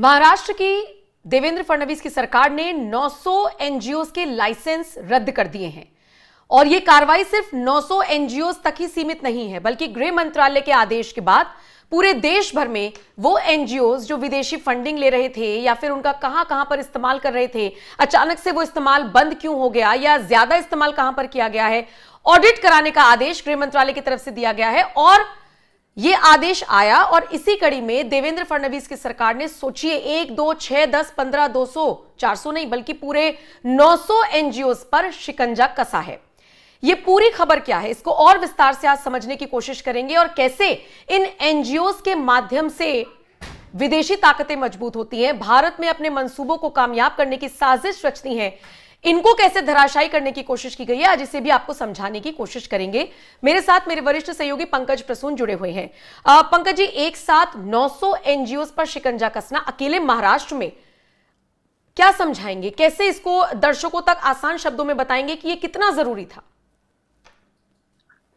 महाराष्ट्र की देवेंद्र फडणवीस की सरकार ने 900 एनजीओज के लाइसेंस रद्द कर दिए हैं और यह कार्रवाई सिर्फ 900 एनजीओज तक ही सीमित नहीं है, बल्कि गृह मंत्रालय के आदेश के बाद पूरे देश भर में वो एनजीओज जो विदेशी फंडिंग ले रहे थे या फिर उनका कहां पर इस्तेमाल कर रहे थे, अचानक से वो इस्तेमाल बंद क्यों हो गया या ज्यादा इस्तेमाल कहां पर किया गया है, ऑडिट कराने का आदेश गृह मंत्रालय की तरफ से दिया गया है। और ये आदेश आया और इसी कड़ी में देवेंद्र फडणवीस की सरकार ने, सोचिए, 1, 2, 6, 10, 15, 200, 400 नहीं बल्कि पूरे 900 एनजीओज पर शिकंजा कसा है। ये पूरी खबर क्या है, इसको और विस्तार से आज समझने की कोशिश करेंगे और कैसे इन एनजीओज के माध्यम से विदेशी ताकतें मजबूत होती हैं, भारत में अपने मंसूबों को कामयाब करने की साजिश रचती हैं, इनको कैसे धराशायी करने की कोशिश की गई है, आज इसे भी आपको समझाने की कोशिश करेंगे। मेरे साथ मेरे वरिष्ठ सहयोगी पंकज प्रसून जुड़े हुए हैं। पंकज जी, एक साथ 900 एनजीओज पर शिकंजा कसना अकेले महाराष्ट्र में, क्या समझाएंगे, कैसे इसको दर्शकों तक आसान शब्दों में बताएंगे कि यह कितना जरूरी था?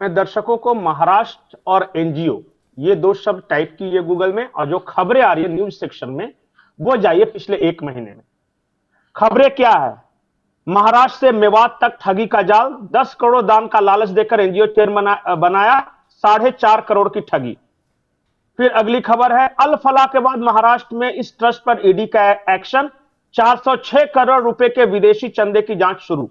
मैं दर्शकों को महाराष्ट्र और एनजीओ ये दो शब्द टाइप कीजिए गूगल में, और जो खबरें आ रही है न्यूज सेक्शन में वो जाइए पिछले 1 महीने में। खबरें क्या है? महाराष्ट्र से मेवात तक ठगी का जाल, 10 करोड़ दान का लालच देकर एनजीओ चेयरमैन बनाया, 4.5 करोड़ की ठगी। फिर अगली खबर है, अल फलाह के बाद महाराष्ट्र में इस ट्रस्ट पर ईडी का एक्शन, 406 करोड़ रुपए के विदेशी चंदे की जांच शुरू।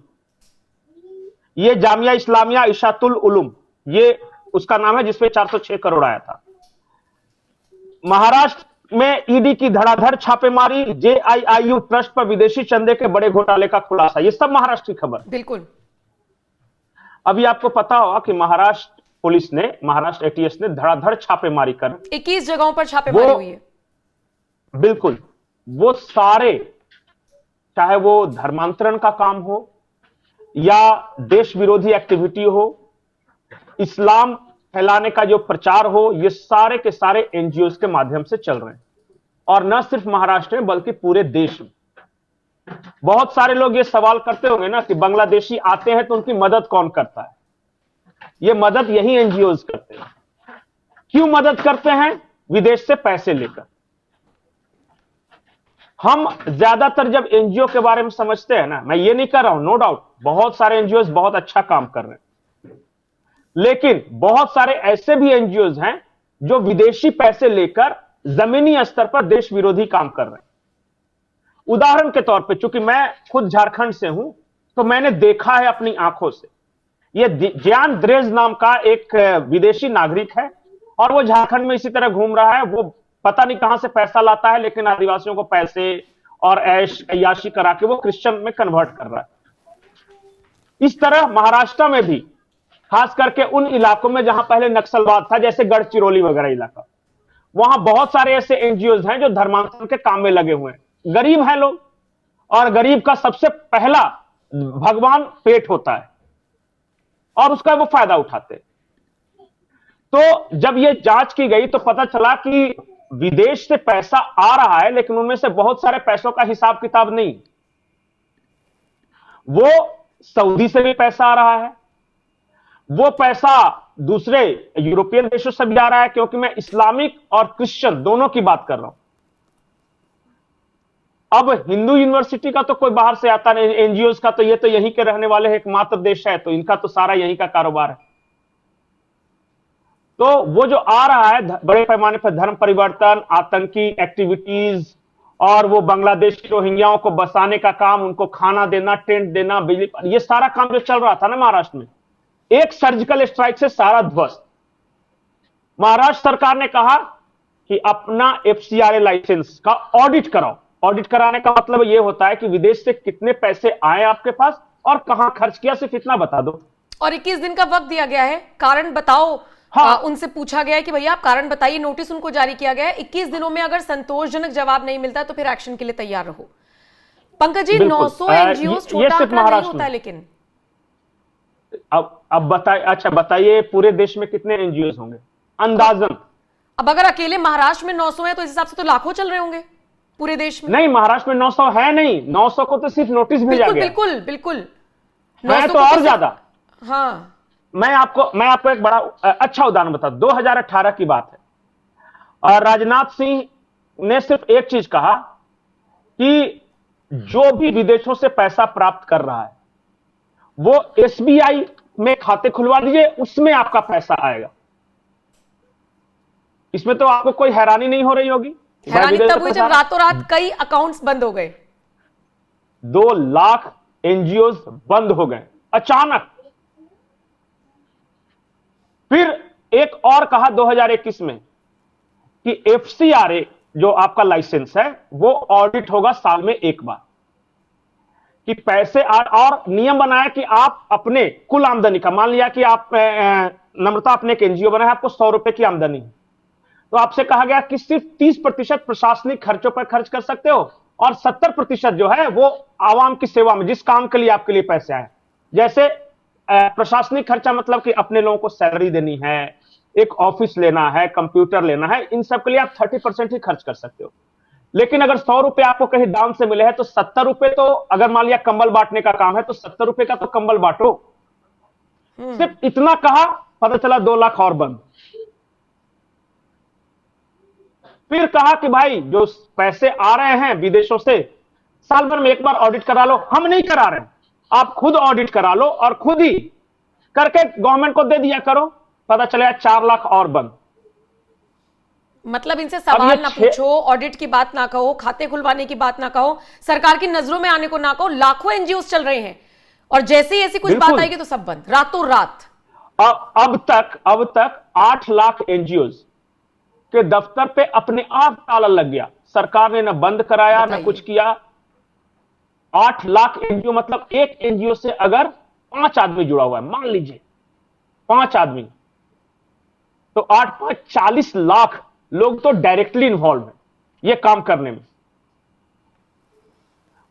ये जामिया इस्लामिया इशातुल उलूम, ये उसका नाम है जिसपे 406 करोड़ आया था। महाराष्ट्र में ईडी की धड़ाधड़ छापेमारी, जेआईआईयू ट्रस्ट पर विदेशी चंदे के बड़े घोटाले का खुलासा। ये सब महाराष्ट्र की खबर। बिल्कुल। अभी आपको पता होगा कि महाराष्ट्र पुलिस ने, महाराष्ट्र एटीएस ने धड़ाधड़ छापेमारी कर 21 जगहों पर छापेमारी हुई है। बिल्कुल, वो सारे, चाहे वो धर्मांतरण का काम हो या देश विरोधी एक्टिविटी हो, इस्लाम फैलाने का जो प्रचार हो, ये सारे के सारे एनजीओ के माध्यम से चल रहे हैं। और न सिर्फ महाराष्ट्र में बल्कि पूरे देश में। बहुत सारे लोग ये सवाल करते होंगे ना कि बांग्लादेशी आते हैं तो उनकी मदद कौन करता है? ये मदद यही एनजीओ करते हैं। क्यों मदद करते हैं? विदेश से पैसे लेकर। हम ज्यादातर जब एनजीओ के बारे में समझते हैं ना, मैं ये नहीं कर रहा हूं, नो डाउट बहुत सारे एनजीओ बहुत अच्छा काम कर रहे हैं, लेकिन बहुत सारे ऐसे भी एनजीओ हैं जो विदेशी पैसे लेकर जमीनी स्तर पर देश विरोधी काम कर रहे हैं। उदाहरण के तौर पे, चूंकि मैं खुद झारखंड से हूं तो मैंने देखा है अपनी आंखों से। ये जियान द्रेज नाम का एक विदेशी नागरिक है और वो झारखंड में इसी तरह घूम रहा है। वो पता नहीं कहां से पैसा लाता है, लेकिन आदिवासियों को पैसे और ऐश अय्याशी करा के वो क्रिश्चियन में कन्वर्ट कर रहा है। इस तरह महाराष्ट्र में भी, खास करके उन इलाकों में जहां पहले नक्सलवाद था, जैसे गढ़चिरौली वगैरह इलाका, वहां बहुत सारे ऐसे एनजीओ हैं जो धर्मांतरण के काम में लगे हुए हैं। गरीब हैं लोग, और गरीब का सबसे पहला भगवान पेट होता है और उसका वो फायदा उठाते हैं। तो जब ये जांच की गई तो पता चला कि विदेश से पैसा आ रहा है, लेकिन उनमें से बहुत सारे पैसों का हिसाब किताब नहीं। वो सऊदी से भी पैसा आ रहा है, वो पैसा दूसरे यूरोपियन देशों से भी आ रहा है, क्योंकि मैं इस्लामिक और क्रिश्चियन दोनों की बात कर रहा हूं। अब हिंदू यूनिवर्सिटी का तो कोई बाहर से आता नहीं, एनजीओ का तो ये तो यहीं के रहने वाले एकमात्र देश है, तो इनका तो सारा यहीं का कारोबार है। तो वो जो आ रहा है बड़े पैमाने पर धर्म परिवर्तन, आतंकी एक्टिविटीज, और वो बांग्लादेशी रोहिंग्याओं को बसाने का काम, उनको खाना देना, टेंट देना, बिजली, ये सारा काम जो चल रहा था ना महाराष्ट्र में, एक सर्जिकल स्ट्राइक से सारा ध्वस्त। महाराष्ट्र सरकार ने कहा कि अपना एफसीआरए लाइसेंस का ऑडिट कराओ। ऑडिट कराने का मतलब यह होता है कि विदेश से कितने पैसे आए आपके पास और कहां खर्च किया, सिर्फ इतना बता दो। और 21 दिन का वक्त दिया गया है, कारण बताओ। हाँ। उनसे पूछा गया है कि भैया आप कारण बताइए, नोटिस उनको जारी किया गया है। 21 दिनों में अगर संतोषजनक जवाब नहीं मिलता तो फिर एक्शन के लिए तैयार रहो। पंकज जी, 900 एनजीओ छोटा आंकड़ा नहीं होता है, लेकिन अब बताइए, अच्छा बताइए पूरे देश में कितने एनजीओ होंगे अंदाजन? अब अगर अकेले महाराष्ट्र में 900 है तो इस हिसाब से तो लाखों चल रहे होंगे पूरे देश में। नहीं, महाराष्ट्र में 900 है नहीं, 900 को तो सिर्फ नोटिस भेजा गया। बिल्कुल बिल्कुल, मैं तो और ज्यादा। हाँ, मैं आपको एक बड़ा अच्छा उदाहरण बता। 2018 की बात है और राजनाथ सिंह ने सिर्फ एक चीज कहा कि जो भी विदेशों से पैसा प्राप्त कर रहा है वो एसबीआई में खाते खुलवा दीजिए, उसमें आपका पैसा आएगा। इसमें तो आपको कोई हैरानी नहीं हो रही होगी। हैरानी तब हुई जब रातों रात कई अकाउंट्स बंद हो गए। 2 लाख एनजीओ बंद हो गए अचानक। फिर एक और कहा 2021 में कि एफसीआरए जो आपका लाइसेंस है वो ऑडिट होगा साल में एक बार, कि पैसे और नियम बनाया कि आप अपने कुल आमदनी का, मान लिया कि आप नम्रता अपने एक एनजीओ बनाए, आपको 100 रुपए की आमदनी है, तो आपसे कहा गया कि सिर्फ 30% प्रशासनिक खर्चों पर खर्च कर सकते हो और 70% जो है वो आवाम की सेवा में, जिस काम के लिए आपके लिए पैसे आए, जैसे प्रशासनिक खर्चा मतलब कि अपने लोगों को सैलरी देनी है, एक ऑफिस लेना है, कंप्यूटर लेना है, इन सब के लिए आप 30% ही खर्च कर सकते हो। लेकिन अगर 100 रुपए आपको कहीं दान से मिले हैं तो 70 रुपए तो, अगर मान लिया कंबल बांटने का काम है तो 70 रुपए का तो कंबल बांटो। सिर्फ इतना कहा, पता चला 2 लाख और बंद। फिर कहा कि भाई जो पैसे आ रहे हैं विदेशों से, साल भर में एक बार ऑडिट करा लो। हम नहीं करा रहे, आप खुद ऑडिट करा लो और खुद ही करके गवर्नमेंट को दे दिया करो। पता चला 4 लाख और बंद। मतलब इनसे सवाल ना पूछो, ऑडिट की बात ना कहो, खाते खुलवाने की बात ना कहो, सरकार की नजरों में आने को ना कहो, लाखों एनजीओ चल रहे हैं और जैसे ही ऐसी कुछ बात आएगी तो सब बंद, रातों रात। अब तक 8 लाख एनजीओ के दफ्तर पे अपने आप ताला लग गया। सरकार ने न बंद कराया न कुछ किया। 8 लाख एनजीओ, मतलब एक एनजीओ से अगर 5 आदमी जुड़ा हुआ है, मान लीजिए 5 आदमी, तो 8 5 40 लाख लोग तो डायरेक्टली इन्वॉल्व है ये काम करने में।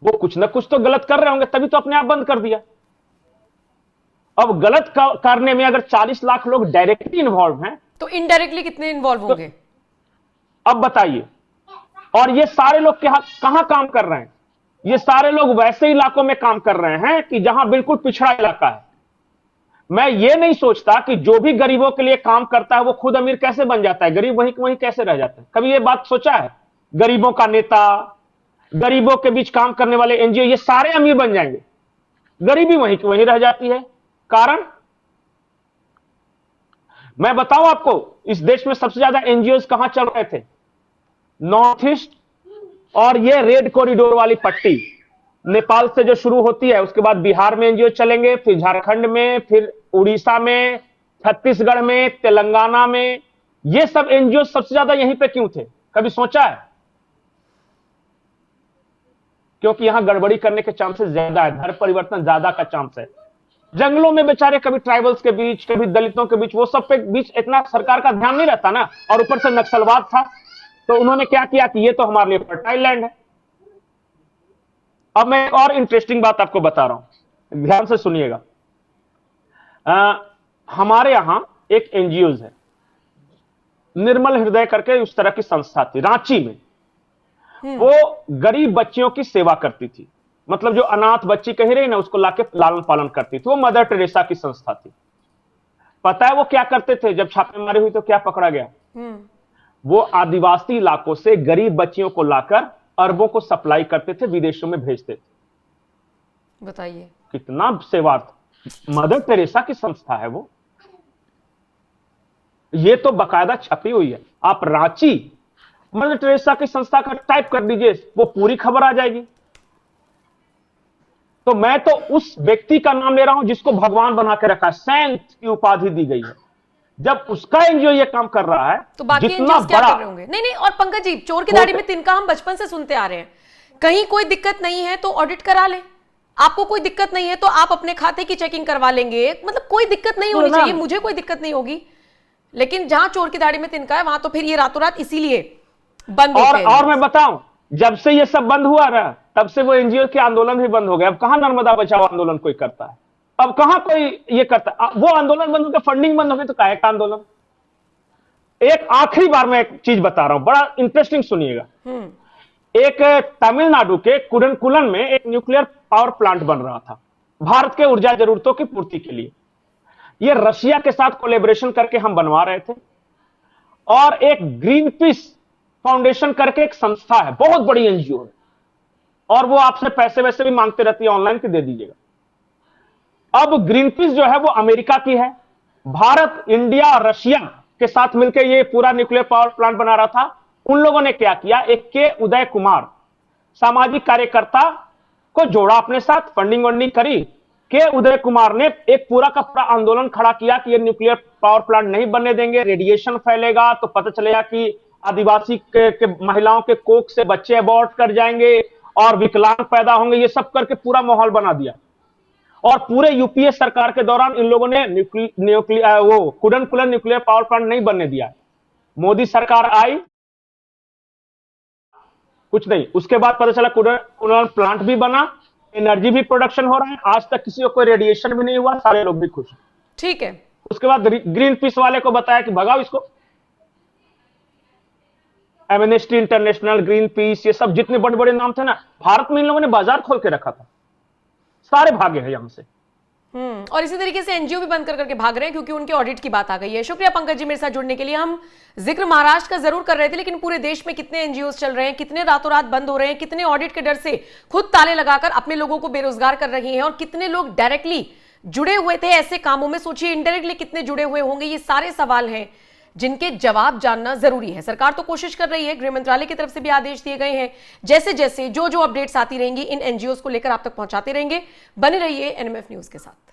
वो कुछ ना कुछ तो गलत कर रहे होंगे, तभी तो अपने आप बंद कर दिया। अब गलत करने में अगर 40 लाख लोग डायरेक्टली इन्वॉल्व हैं तो इनडायरेक्टली कितने इन्वॉल्व होंगे? अब बताइए। और ये सारे लोग कहां काम कर रहे हैं? ये सारे लोग वैसे इलाकों में काम कर रहे हैं कि जहां बिल्कुल पिछड़ा इलाका है। मैं ये नहीं सोचता कि जो भी गरीबों के लिए काम करता है वो खुद अमीर कैसे बन जाता है, गरीब वहीं वहीं कैसे रह जाता है। कभी ये बात सोचा है? गरीबों का नेता, गरीबों के बीच काम करने वाले एनजीओ, ये सारे अमीर बन जाएंगे, गरीबी वहीं की वहीं रह जाती है। कारण मैं बताऊं आपको, इस देश में सबसे ज्यादा एनजीओ कहां चल रहे थे? नॉर्थ ईस्ट और ये रेड कॉरिडोर वाली पट्टी, नेपाल से जो शुरू होती है, उसके बाद बिहार में एनजीओ चलेंगे, फिर झारखंड में, फिर उड़ीसा में, छत्तीसगढ़ में, तेलंगाना में। ये सब एनजीओ सबसे ज्यादा यहीं पे क्यों थे? कभी सोचा है? क्योंकि यहां गड़बड़ी करने के चांसेस ज्यादा है, धर्म परिवर्तन ज्यादा का चांस है। जंगलों में बेचारे कभी ट्राइबल्स के बीच, कभी दलितों के बीच, वो सब पे बीच इतना सरकार का ध्यान नहीं रहता ना। और ऊपर से नक्सलवाद था, तो उन्होंने क्या किया कि ये तो हमारे लिए फर्टाइल लैंड है। अब मैं एक और इंटरेस्टिंग बात आपको बता रहा हूं, ध्यान से सुनिएगा। हमारे यहां एक एनजीओ है, निर्मल हृदय करके उस तरह की संस्था थी रांची में। वो गरीब बच्चियों की सेवा करती थी, मतलब जो अनाथ बच्ची कही रही ना, उसको लाके लालन पालन करती थी। वो मदर टेरेसा की संस्था थी। पता है वो क्या करते थे? जब छापेमारी हुई तो क्या पकड़ा गया? वो आदिवासी इलाकों से गरीब बच्चियों को लाकर अरबों को सप्लाई करते थे, विदेशों में भेजते थे। बताइए कितना सेवार्थ। मदर टेरेसा की संस्था है वो। ये तो बकायदा छपी हुई है। आप रांची मदर टेरेसा की संस्था का टाइप कर दीजिए, वो पूरी खबर आ जाएगी। तो मैं तो उस व्यक्ति का नाम ले रहा हूं जिसको भगवान बना के रखा है, सेंट की उपाधि दी गई है। जब उसका एनजीओ ये काम कर रहा है तो बाकी एनजीओ क्या कर रहे होंगे? नहीं, और पंकज जी, चोर की दाढ़ी में तिनका हम बचपन से सुनते आ रहे हैं। कहीं कोई दिक्कत नहीं है तो ऑडिट करा ले, आपको कोई दिक्कत नहीं है तो आप अपने खाते की चेकिंग करवा लेंगे, मतलब कोई दिक्कत नहीं होनी चाहिए, मुझे कोई दिक्कत नहीं होगी। लेकिन जहां चोर की दाढ़ी में तिनका है वहां तो फिर ये रातों रात इसीलिए बंद होते हैं। और मैं बताऊं, जब से ये सब बंद हुआ ना, तब से वो एनजीओ के आंदोलन भी बंद हो गए। अब कहां नर्मदा बचाओ आंदोलन कोई करता है? अब कहां कोई ये करता है? वो आंदोलन बंद हो गया, फंडिंग बंद हो गई, तो काहे का आंदोलन? एक आखिरी बार मैं एक चीज बता रहा हूं, बड़ा इंटरेस्टिंग सुनिएगा। एक तमिलनाडु के कुडनकुलन में एक न्यूक्लियर पावर प्लांट बन रहा था भारत के ऊर्जा जरूरतों की पूर्ति के लिए। ये रशिया के साथ कोलैबोरेशन करके हम बनवा रहे थे। और एक ग्रीन पीस फाउंडेशन करके एक संस्था है, बहुत बड़ी एनजीओ है, और वो आपसे पैसे वैसे भी मांगते रहती है ऑनलाइन कि दे दीजिएगा। अब ग्रीन पीस जो है वो अमेरिका की है, भारत, इंडिया और रशिया के साथ मिलकर ये पूरा न्यूक्लियर पावर प्लांट बना रहा था। उन लोगों ने क्या किया, एक के उदय कुमार सामाजिक कार्यकर्ता को जोड़ा अपने साथ, फंडिंग वंडिंग करी। के उदय कुमार ने एक पूरा का पूरा आंदोलन खड़ा किया कि ये न्यूक्लियर पावर प्लांट नहीं बनने देंगे, रेडिएशन फैलेगा, तो पता चलेगा कि आदिवासी के महिलाओं के कोख से बच्चे अबॉर्ट कर जाएंगे और विकलांग पैदा होंगे, ये सब करके पूरा माहौल बना दिया। और पूरे यूपीए सरकार के दौरान इन लोगों ने वो कुडनकुलन न्यूक्लियर पावर प्लांट नहीं बनने दिया। मोदी सरकार आई, कुछ नहीं, उसके बाद पता चला कुडनकुलन प्लांट भी बना, एनर्जी भी प्रोडक्शन हो रहा है, आज तक किसी को कोई रेडिएशन भी नहीं हुआ, सारे लोग भी खुश हैं। ठीक है। उसके बाद ग्रीन पीस वाले को बताया कि भगाओ इसको। एमनेस्टी इंटरनेशनल, ग्रीन पीस, ये सब जितने बड़े बड़े नाम थे ना, भारत में इन लोगों ने बाजार खोल के रखा था, सारे भागे हैं यहां से। और इसी तरीके से एनजीओ भी बंद कर करके भाग रहे हैं क्योंकि उनके ऑडिट की बात आ गई है। शुक्रिया पंकज जी मेरे साथ जुड़ने के लिए। हम जिक्र महाराष्ट्र का जरूर कर रहे थे, लेकिन पूरे देश में कितने एनजीओ चल रहे हैं, कितने रातों रात बंद हो रहे हैं, कितने ऑडिट के डर से खुद ताले लगाकर अपने लोगों को बेरोजगार कर रही हैं, और कितने लोग डायरेक्टली जुड़े हुए थे ऐसे कामों में, सोचिए इनडायरेक्टली कितने जुड़े हुए होंगे। ये सारे सवाल हैं जिनके जवाब जानना जरूरी है। सरकार तो कोशिश कर रही है, गृह मंत्रालय की तरफ से भी आदेश दिए गए हैं, जैसे जैसे जो अपडेट्स आती रहेंगी इन एनजीओ को लेकर आप तक पहुंचाते रहेंगे। बने रहिए एनएमएफ न्यूज के साथ।